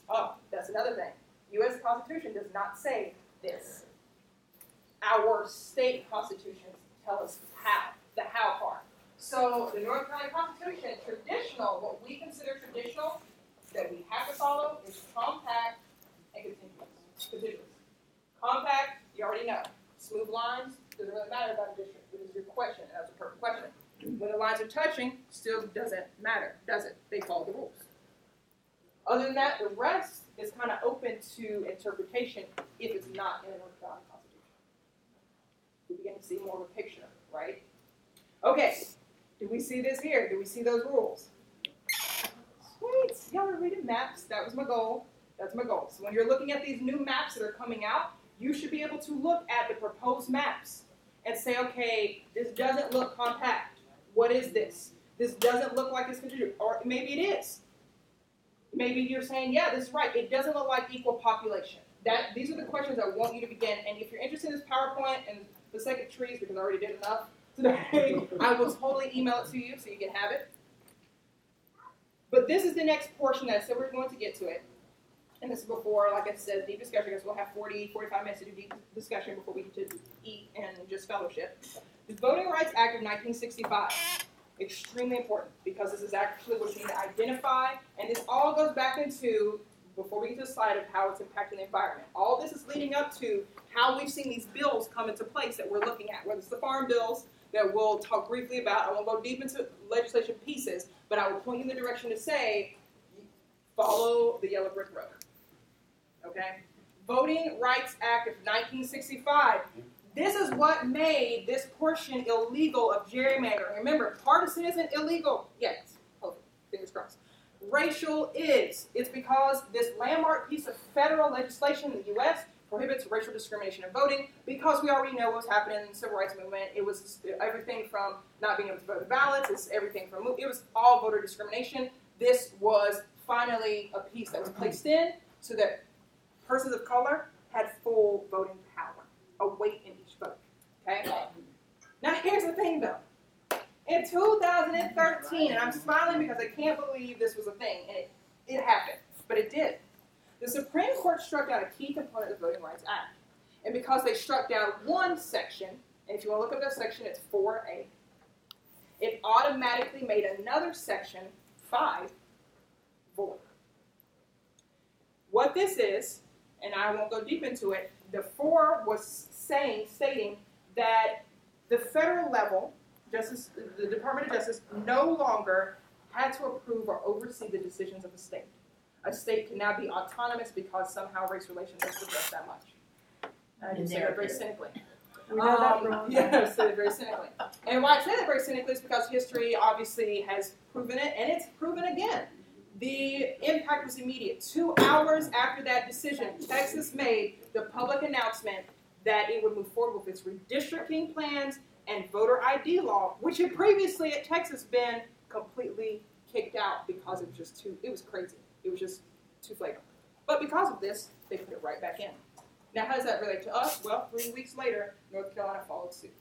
Oh, that's another thing. U.S. Constitution does not say this. Our state constitutions tell us how, the how part. So the North Carolina Constitution, traditional, what we consider traditional, that we have to follow is compact and contiguous. Compact, you already know. Smooth lines, doesn't really matter about a district. It is your question, and that's a perfect question. When the lines are touching, still doesn't matter, does it? They follow the rules. Other than that, the rest is kind of open to interpretation if it's not in the North Carolina Constitution. We begin to see more of a picture, right? Okay, do we see this here? Do we see those rules? Sweet, y'all are reading maps. That was my goal. That's my goal. So when you're looking at these new maps that are coming out, you should be able to look at the proposed maps and say, okay, this doesn't look compact. What is this? This doesn't look like it's contiguous. Or maybe it is. Maybe you're saying, yeah, this is right. It doesn't look like equal population. These are the questions I want you to begin. And if you're interested in this PowerPoint and the sake of trees, because I already did enough today, I will totally email it to you so you can have it. But this is the next portion that I said we're going to get to it. And this is before, like I said, deep discussion, because we'll have 45 minutes to do deep discussion before we get to eat and just fellowship. The Voting Rights Act of 1965, extremely important, because this is actually what you need to identify, and this all goes back into, before we get to the slide of how it's impacting the environment. All this is leading up to how we've seen these bills come into place that we're looking at, whether it's the farm bills that we'll talk briefly about. I won't go deep into legislation pieces, but I will point you in the direction to say, follow the yellow brick road. Okay? Voting Rights Act of 1965. This is what made this portion illegal of gerrymandering. Remember, partisan isn't illegal yet. Oh, fingers crossed. Racial is. It's because this landmark piece of federal legislation in the U.S. prohibits racial discrimination in voting, because we already know what's happening in the civil rights movement. It was everything from not being able to vote in ballots, it's everything from, it was all voter discrimination. This was finally a piece that was placed in so that persons of color had full voting power, a weight in each vote. Okay? Now here's the thing though. In 2013, and I'm smiling because I can't believe this was a thing, and it happened, but it did. The Supreme Court struck down a key component of the Voting Rights Act. And because they struck down one section, and if you want to look up that section, it's 4A, it automatically made another section, 5, void. What this is, and I won't go deep into it, the 4 was stating that the federal level, the Department of Justice, no longer had to approve or oversee the decisions of a state. A state can now be autonomous because somehow race relations have progressed that much. I can say that very cynically. We know that wrong. Yeah, I said it very cynically. And why I say that very cynically is because history obviously has proven it, and it's proven again. The impact was immediate. 2 hours after that decision, Texas made the public announcement that it would move forward with its redistricting plans and voter ID law, which had previously at Texas been completely kicked out because it was just it was crazy. It was just too flagrant. But because of this, they put it right back in. Now, how does that relate to us? Well, 3 weeks later, North Carolina followed suit.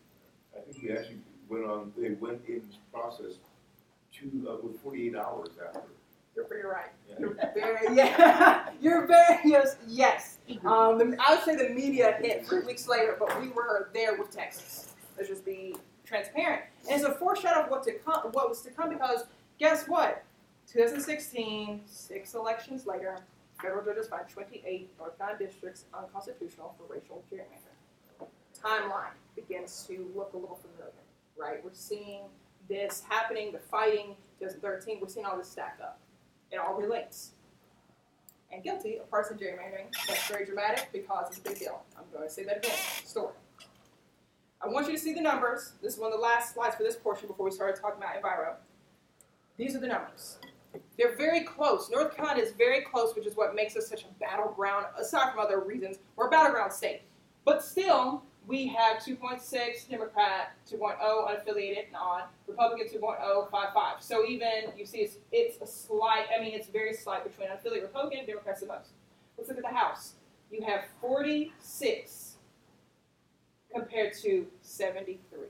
I think we actually they went in this process with 48 hours after. You're pretty right. Yeah. You're very, you're very, yes. I would say the media hit 3 weeks later, but we were there with Texas. Let's just be transparent. And it's a foreshadow of what was to come, because guess what? 2016, 6 elections later, federal judges find 28 North Carolina districts unconstitutional for racial gerrymandering. Timeline begins to look a little familiar, right? We're seeing this happening, the fighting, 2013, we're seeing all this stack up. It all relates. And guilty of partisan gerrymandering. That's very dramatic because it's a big deal. I'm going to say that again. Story. I want you to see the numbers. This is one of the last slides for this portion before we start talking about Enviro. These are the numbers. They're very close. North Carolina is very close, which is what makes us such a battleground, aside from other reasons. We're a battleground state. But still, we have 2.6 Democrat, 2.0 unaffiliated and odd, Republican 2.055. So even, you see, it's a slight, it's very slight between unaffiliated Republican and Democrats the most. Let's look at the House. You have 46 compared to 73.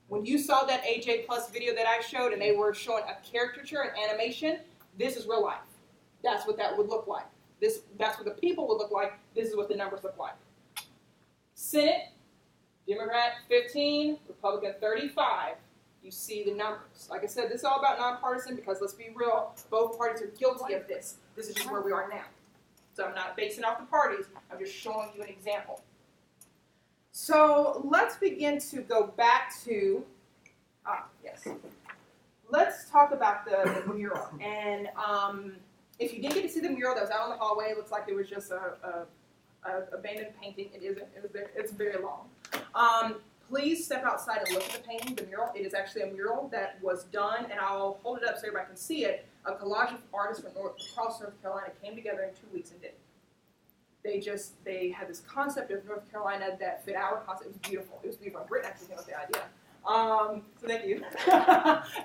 When you saw that AJ Plus video that I showed and they were showing a caricature and animation, this is real life. That's what that would look like. That's what the people would look like. This is what the numbers look like. Senate, Democrat 15, Republican 35. You see the numbers. Like I said, this is all about nonpartisan because let's be real, both parties are guilty of this. This is just where we are now. So I'm not basing off the parties. I'm just showing you an example. So let's begin to go back to, yes. Let's talk about the mural. And if you didn't get to see the mural that was out on the hallway, it looks like it was just a abandoned painting. It isn't. It's very long. Please step outside and look at the painting, the mural. It is actually a mural that was done, and I'll hold it up so everybody can see it. A collage of artists from across North Carolina came together in 2 weeks and did it. They had this concept of North Carolina that fit our concept. It was beautiful. It was beautiful. Britain actually came up with the idea. So thank you.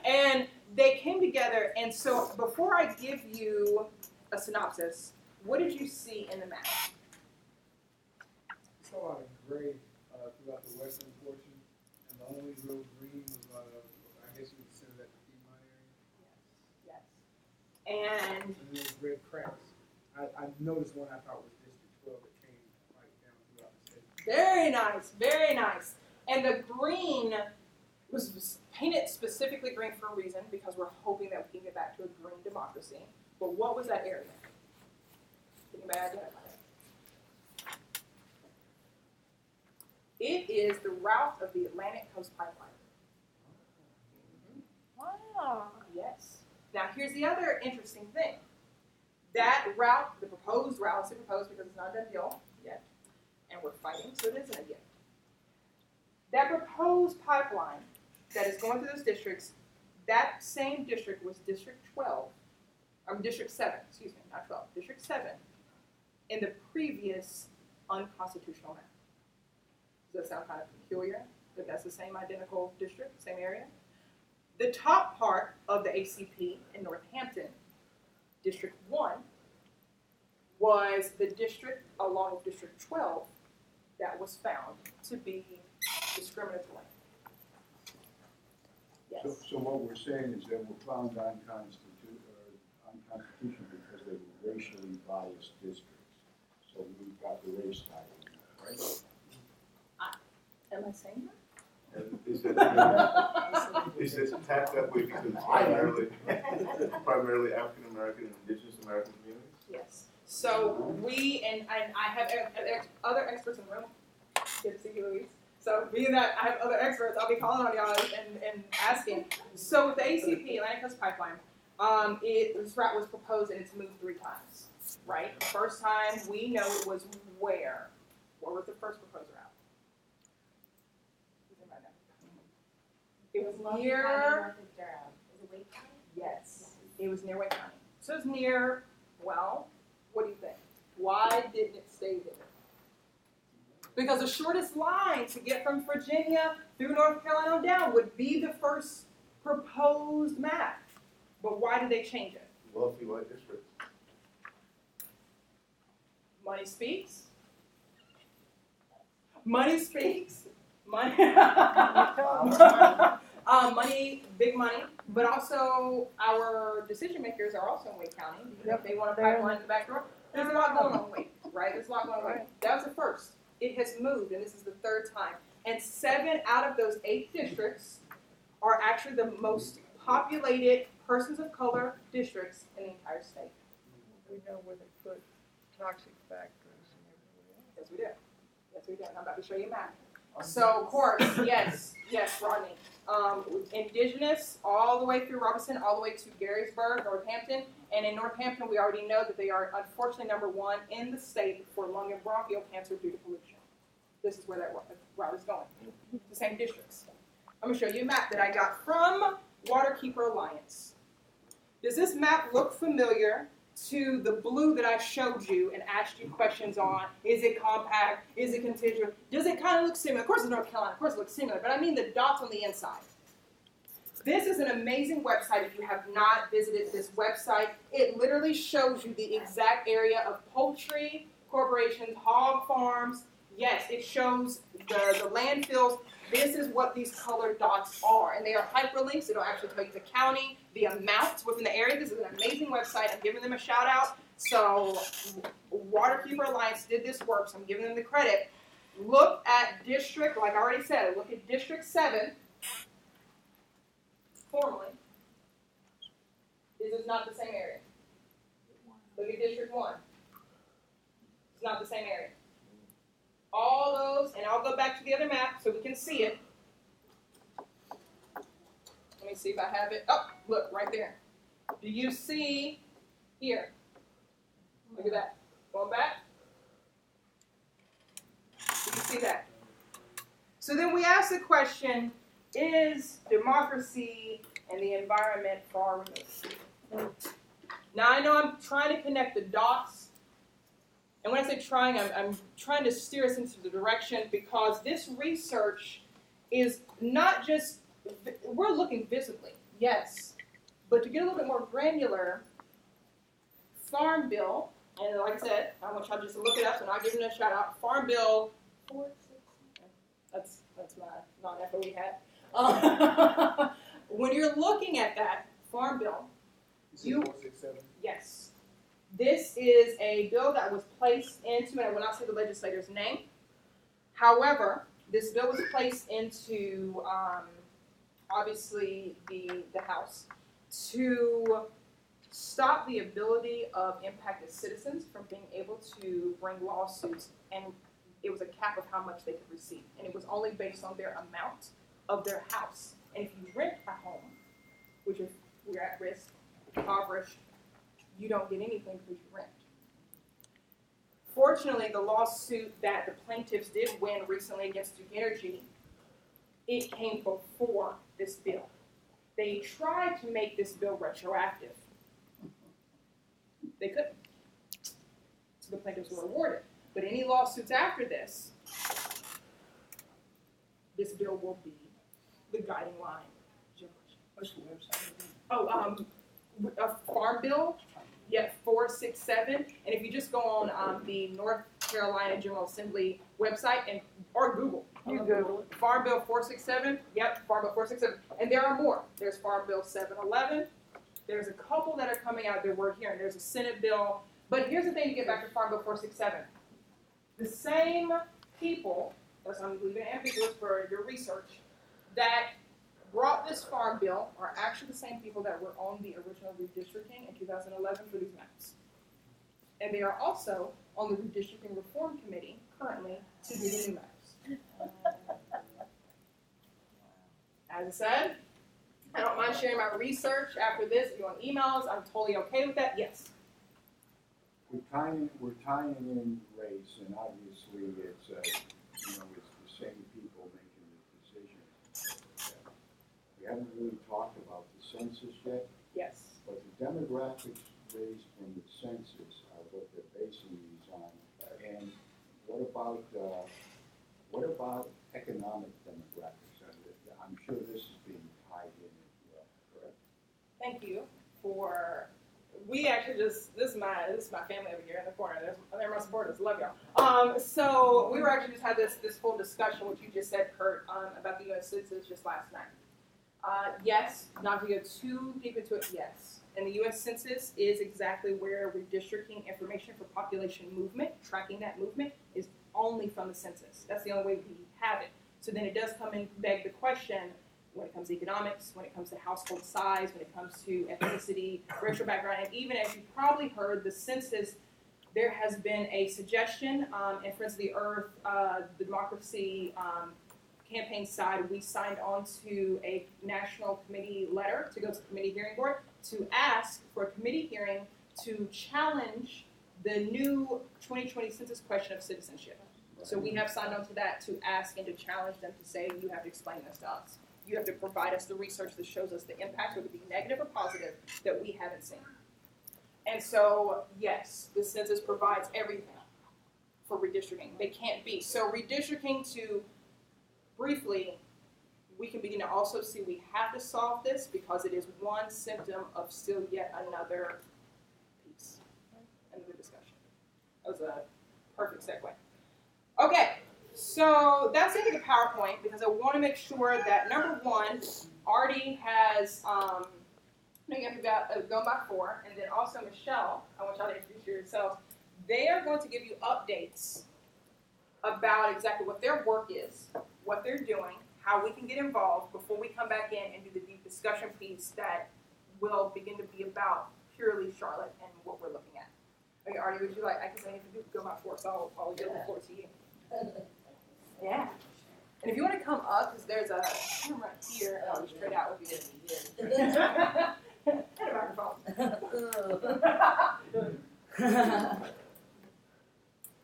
And they came together, and so before I give you a synopsis, what did you see in the map? I saw a lot of gray throughout the western portion, and the only real green was, I guess you would consider that the Piedmont area. Yes. And there was red cracks. I noticed one I thought was District 12 that came right down throughout the state. very nice, very nice. And the green was painted specifically green for a reason because we're hoping that we can get back to a green democracy. But what was that area? Anybody identify it? It is the route of the Atlantic Coast Pipeline. Wow. Yes. Now here's the other interesting thing. That route, the proposed route, I say proposed because it's not a done deal yet, and we're fighting, so it isn't yet. That proposed pipeline that is going through those districts, that same district was District 12, District 7, excuse me, not 12, District 7, in the previous unconstitutional map. Does that sound kind of peculiar? That that's the same identical district, same area? The top part of the ACP in Northampton, District 1, was the district along with District 12 that was found to be discriminatory. Yes. So what we're saying is that we're found unconstitutional because they were racially biased districts. So we've got the race title, right? Am I saying that? And is it tapped that way because it's primarily African American and Indigenous American communities? Yes. So we, and I have other experts in the room. Good to see you, Louise. So being that I have other experts, I'll be calling on y'all and asking. So with the ACP, Atlantic Coast Pipeline, this route was proposed and it's moved 3 times, right? The first time we know it was where? Where was the first proposed route? It was near. North of Durham. Is it Wake County? Yes, it was near Wake County. So it's near. Well, what do you think? Why didn't it stay there? Because the shortest line to get from Virginia through North Carolina on down would be the first proposed map. But why did they change it? Wealthy white districts. Money speaks. Money speaks. Money. Money, big money. But also, our decision makers are also in Wake County. Yep. They want a pipeline in the back door. There's a lot going on in Wake, right? There's a lot going on in Wake. That was the first. It has moved, and this is the 3rd time. And 7 out of those 8 districts are actually the most populated persons of color districts in the entire state. We know where they put toxic factors and everything else. Yes, we do. Yes, we do. And I'm about to show you a map. So, of course, yes, Rodney. Indigenous all the way through Robinson, all the way to Garysburg, Northampton. And in Northampton, we already know that they are unfortunately #1 in the state for lung and bronchial cancer due to pollution. This is where that route is going. The same districts. I'm going to show you a map that I got from Waterkeeper Alliance. Does this map look familiar to the blue that I showed you and asked you questions on? Is it compact? Is it contiguous? Does it kind of look similar? Of course it's North Carolina. Of course it looks similar. But I mean the dots on the inside. This is an amazing website. If you have not visited this website, it literally shows you the exact area of poultry corporations, hog farms. Yes, it shows the landfills. This is what these colored dots are. And they are hyperlinks. It'll actually tell you the county, the amounts within the area. This is an amazing website. I'm giving them a shout out. So Waterkeeper Alliance did this work, so I'm giving them the credit. Look at district, like I already said, look at District 7. Formally, this is not the same area. Look at District 1. It's not the same area. All those, and I'll go back to the other map so we can see it. Let me see if I have it. Oh, look, right there. Do you see here? Look at that. Going back. Do you see that? So then we ask the question, is democracy and the environment far removed? Now I know I'm trying to connect the dots, and when I say trying, I'm trying to steer us into the direction, because this research is not just, we're looking visibly, yes, but to get a little bit more granular, Farm Bill, and like I said, I want y'all just to look it up, and I'll give them a shout out, Farm Bill 466, that's my non-FOE hat. When you're looking at that Farm Bill, you 467. yes, this is a bill that was placed into, and I will not say the legislator's name. However, this bill was placed into, obviously, the House to stop the ability of impacted citizens from being able to bring lawsuits, and it was a cap of how much they could receive, and it was only based on their amount of their house. And if you rent a home, which is you're at risk, impoverished, you don't get anything because you rent. Fortunately, the lawsuit that the plaintiffs did win recently against Duke Energy, it came before this bill. They tried to make this bill retroactive. They couldn't. So the plaintiffs were awarded. But any lawsuits after this bill will be the guiding line. What's the website? Oh, a Farm Bill, yeah, 467. And if you just go on the North Carolina General Assembly website and or Google, Farm Bill 467. Yep, Farm Bill 467. And there are more. There's Farm Bill 711. There's a couple that are coming out that we're hearing. There's a Senate bill. But here's the thing to get back to Farm Bill 467. The same people, that's I'm leaving it ambiguous for your research, that brought this Farm Bill are actually the same people that were on the original redistricting in 2011 for these maps. And they are also on the Redistricting Reform Committee currently to do the new maps. As I said, I don't mind sharing my research after this. If you want emails, I'm totally okay with that. Yes. We're tying in race, and obviously it's it's the same people making the decisions. We haven't really talked about the census yet. Yes. But the demographics raised from the census are what they're basing these on. And what about economic demographics? I'm sure this is being tied in as well, correct? Thank you for. We actually just this is my family over here in the corner. They're my supporters. Love y'all. So we were actually just had this full discussion, which you just said, Kurt, about the U.S. Census just last night. Yes, not to go too deep into it. Yes, and the U.S. Census is exactly where redistricting information for population movement, tracking that movement, is only from the census. That's the only way we have it. So then it does come and beg the question, when it comes to economics, when it comes to household size, when it comes to ethnicity, racial background, and even as you probably heard, the census, there has been a suggestion, and Friends of the Earth, the Democracy campaign side, we signed on to a national committee letter to go to the committee hearing board to ask for a committee hearing to challenge the new 2020 census question of citizenship. So we have signed on to that to ask and to challenge them to say, you have to explain this to us. you have to provide us the research that shows us the impact, whether it be negative or positive, that we haven't seen. And so, yes, the census provides everything for redistricting. They can't be. So redistricting, to briefly, we can begin to also see we have to solve this because it is one symptom of still yet another piece. End of the discussion. That was a perfect segue. Okay, so that's the end of the PowerPoint because I want to make sure that number one, Artie has, no, you have to go by 4, and then also Michelle, I want y'all to introduce yourselves. They are going to give you updates about exactly what their work is, what they're doing, how we can get involved before we come back in and do the deep discussion piece that will begin to be about purely Charlotte and what we're looking at. Okay, Artie, would you like, I guess I need to go by 4, so I'll give the floor to you. Yeah. And if you want to come up, because there's a camera here, and I'll be straight out with you. And a microphone.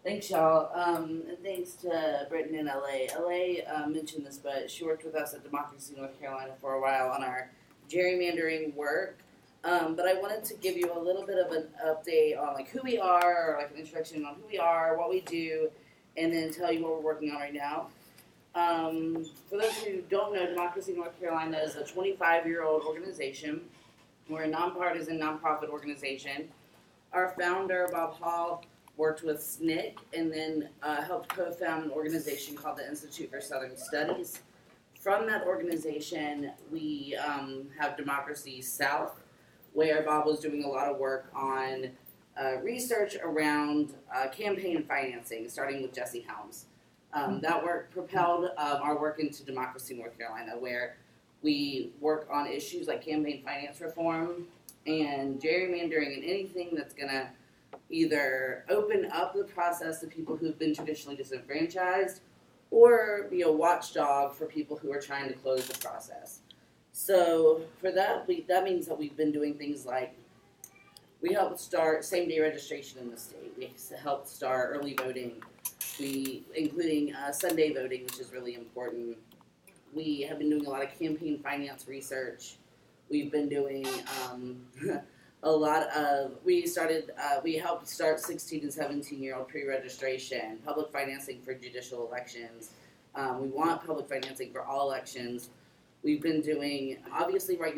Thanks, y'all. And thanks to Britton in LA. LA mentioned this, but she worked with us at Democracy North Carolina for a while on our gerrymandering work. But I wanted to give you a little bit of an update on like who we are, or like an introduction on who we are, what we do, and then tell you what we're working on right now. For those who don't know, Democracy North Carolina is a 25-year-old organization. We're a nonpartisan, nonprofit organization. Our founder, Bob Hall, worked with SNCC and then helped co-found an organization called the Institute for Southern Studies. From that organization, we have Democracy South, where Bob was doing a lot of work on research around campaign financing, starting with Jesse Helms. That work propelled our work into Democracy North Carolina, where we work on issues like campaign finance reform and gerrymandering and anything that's going to either open up the process to people who've been traditionally disenfranchised or be a watchdog for people who are trying to close the process. So for that, that means that we've been doing things like we helped start same-day registration in the state. We helped start early voting, including Sunday voting, which is really important. We have been doing a lot of campaign finance research. We've been doing a lot of, we helped start 16 and 17-year-old pre-registration, public financing for judicial elections. We want public financing for all elections. We've been doing, obviously right now,